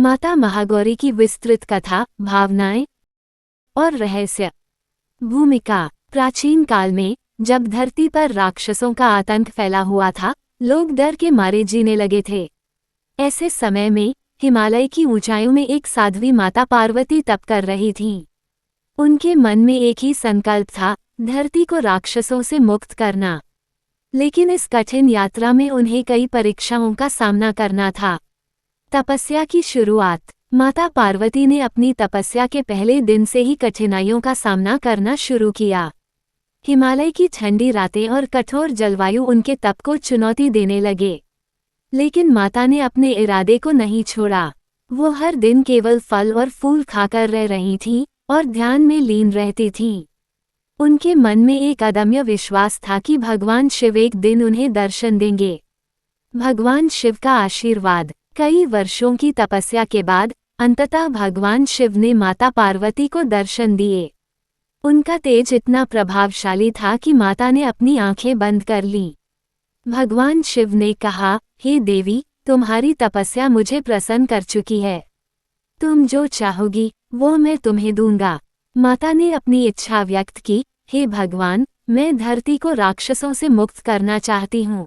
माता महागौरी की विस्तृत कथा, भावनाएं और रहस्य। भूमिका। प्राचीन काल में जब धरती पर राक्षसों का आतंक फैला हुआ था, लोग डर के मारे जीने लगे थे। ऐसे समय में हिमालय की ऊंचाइयों में एक साध्वी माता पार्वती तप कर रही थीं। उनके मन में एक ही संकल्प था, धरती को राक्षसों से मुक्त करना। लेकिन इस कठिन यात्रा में उन्हें कई परीक्षाओं का सामना करना था। तपस्या की शुरुआत। माता पार्वती ने अपनी तपस्या के पहले दिन से ही कठिनाइयों का सामना करना शुरू किया। हिमालय की ठंडी रातें और कठोर जलवायु उनके तप को चुनौती देने लगे। लेकिन माता ने अपने इरादे को नहीं छोड़ा। वो हर दिन केवल फल और फूल खाकर रह रही थीं और ध्यान में लीन रहती थीं। उनके मन में एक अदम्य विश्वास था कि भगवान शिव एक दिन उन्हें दर्शन देंगे। भगवान शिव का आशीर्वाद। कई वर्षों की तपस्या के बाद अंततः भगवान शिव ने माता पार्वती को दर्शन दिए। उनका तेज इतना प्रभावशाली था कि माता ने अपनी आंखें बंद कर लीं। भगवान शिव ने कहा, हे देवी, तुम्हारी तपस्या मुझे प्रसन्न कर चुकी है। तुम जो चाहोगी वो मैं तुम्हें दूंगा। माता ने अपनी इच्छा व्यक्त की, हे भगवान, मैं धरती को राक्षसों से मुक्त करना चाहती हूँ।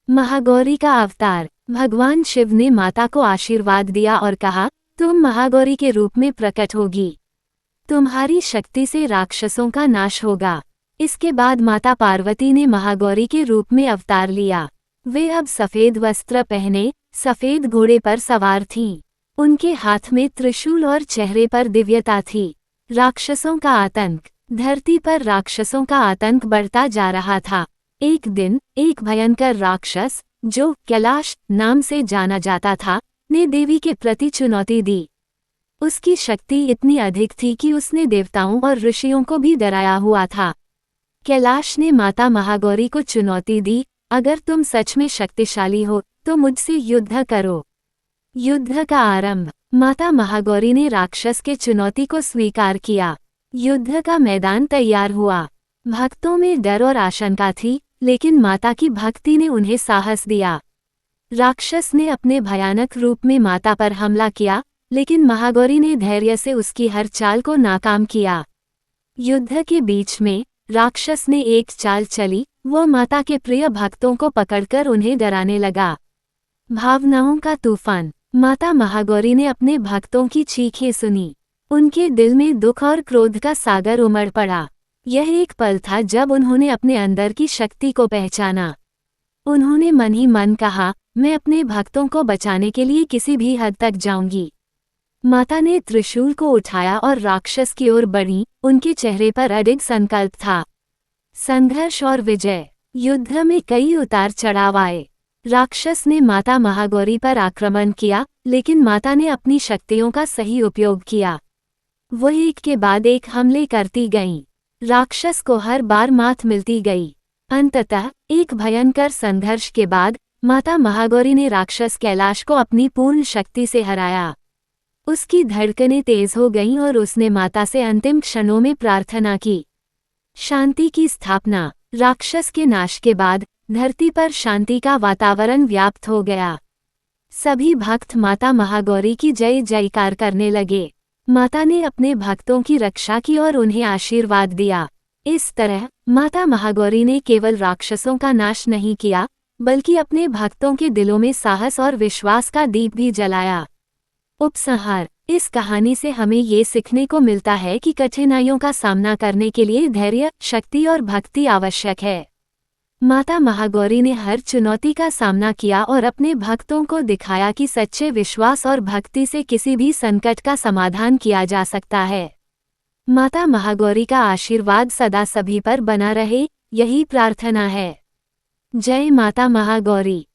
महागौरी का अवतार। भगवान शिव ने माता को आशीर्वाद दिया और कहा, तुम महागौरी के रूप में प्रकट होगी। तुम्हारी शक्ति से राक्षसों का नाश होगा। इसके बाद माता पार्वती ने महागौरी के रूप में अवतार लिया। वे अब सफेद वस्त्र पहने सफेद घोड़े पर सवार थीं। उनके हाथ में त्रिशूल और चेहरे पर दिव्यता थी। राक्षसों का आतंक। धरती पर राक्षसों का आतंक बढ़ता जा रहा था। एक दिन एक भयंकर राक्षस, जो कैलाश नाम से जाना जाता था, ने देवी के प्रति चुनौती दी। उसकी शक्ति इतनी अधिक थी कि उसने देवताओं और ऋषियों को भी डराया हुआ था। कैलाश ने माता महागौरी को चुनौती दी, अगर तुम सच में शक्तिशाली हो तो मुझसे युद्ध करो। युद्ध का आरंभ। माता महागौरी ने राक्षस के चुनौती को स्वीकार किया। युद्ध का मैदान तैयार हुआ। भक्तों में डर और आशंका थी, लेकिन माता की भक्ति ने उन्हें साहस दिया। राक्षस ने अपने भयानक रूप में माता पर हमला किया, लेकिन महागौरी ने धैर्य से उसकी हर चाल को नाकाम किया। युद्ध के बीच में राक्षस ने एक चाल चली। वो माता के प्रिय भक्तों को पकड़कर उन्हें डराने लगा। भावनाओं का तूफान। माता महागौरी ने अपने भक्तों की चीखें सुनी। उनके दिल में दुख और क्रोध का सागर उमड़ पड़ा। यह एक पल था जब उन्होंने अपने अंदर की शक्ति को पहचाना। उन्होंने मन ही मन कहा, मैं अपने भक्तों को बचाने के लिए किसी भी हद तक जाऊंगी। माता ने त्रिशूल को उठाया और राक्षस की ओर बढ़ी। उनके चेहरे पर अडिग संकल्प था। संघर्ष और विजय। युद्ध में कई उतार चढ़ाव आए। राक्षस ने माता महागौरी पर आक्रमण किया, लेकिन माता ने अपनी शक्तियों का सही उपयोग किया। वो एक के बाद एक हमले करती गईं। राक्षस को हर बार मात मिलती गई। अंततः एक भयंकर संघर्ष के बाद माता महागौरी ने राक्षस कैलाश को अपनी पूर्ण शक्ति से हराया। उसकी धड़कनें तेज हो गईं और उसने माता से अंतिम क्षणों में प्रार्थना की। शांति की स्थापना। राक्षस के नाश के बाद धरती पर शांति का वातावरण व्याप्त हो गया। सभी भक्त माता महागौरी की जय जयकार करने लगे। माता ने अपने भक्तों की रक्षा की और उन्हें आशीर्वाद दिया। इस तरह माता महागौरी ने केवल राक्षसों का नाश नहीं किया, बल्कि अपने भक्तों के दिलों में साहस और विश्वास का दीप भी जलाया। उपसंहार। इस कहानी से हमें ये सीखने को मिलता है कि कठिनाइयों का सामना करने के लिए धैर्य, शक्ति और भक्ति आवश्यक है। माता महागौरी ने हर चुनौती का सामना किया और अपने भक्तों को दिखाया कि सच्चे विश्वास और भक्ति से किसी भी संकट का समाधान किया जा सकता है। माता महागौरी का आशीर्वाद सदा सभी पर बना रहे, यही प्रार्थना है। जय माता महागौरी।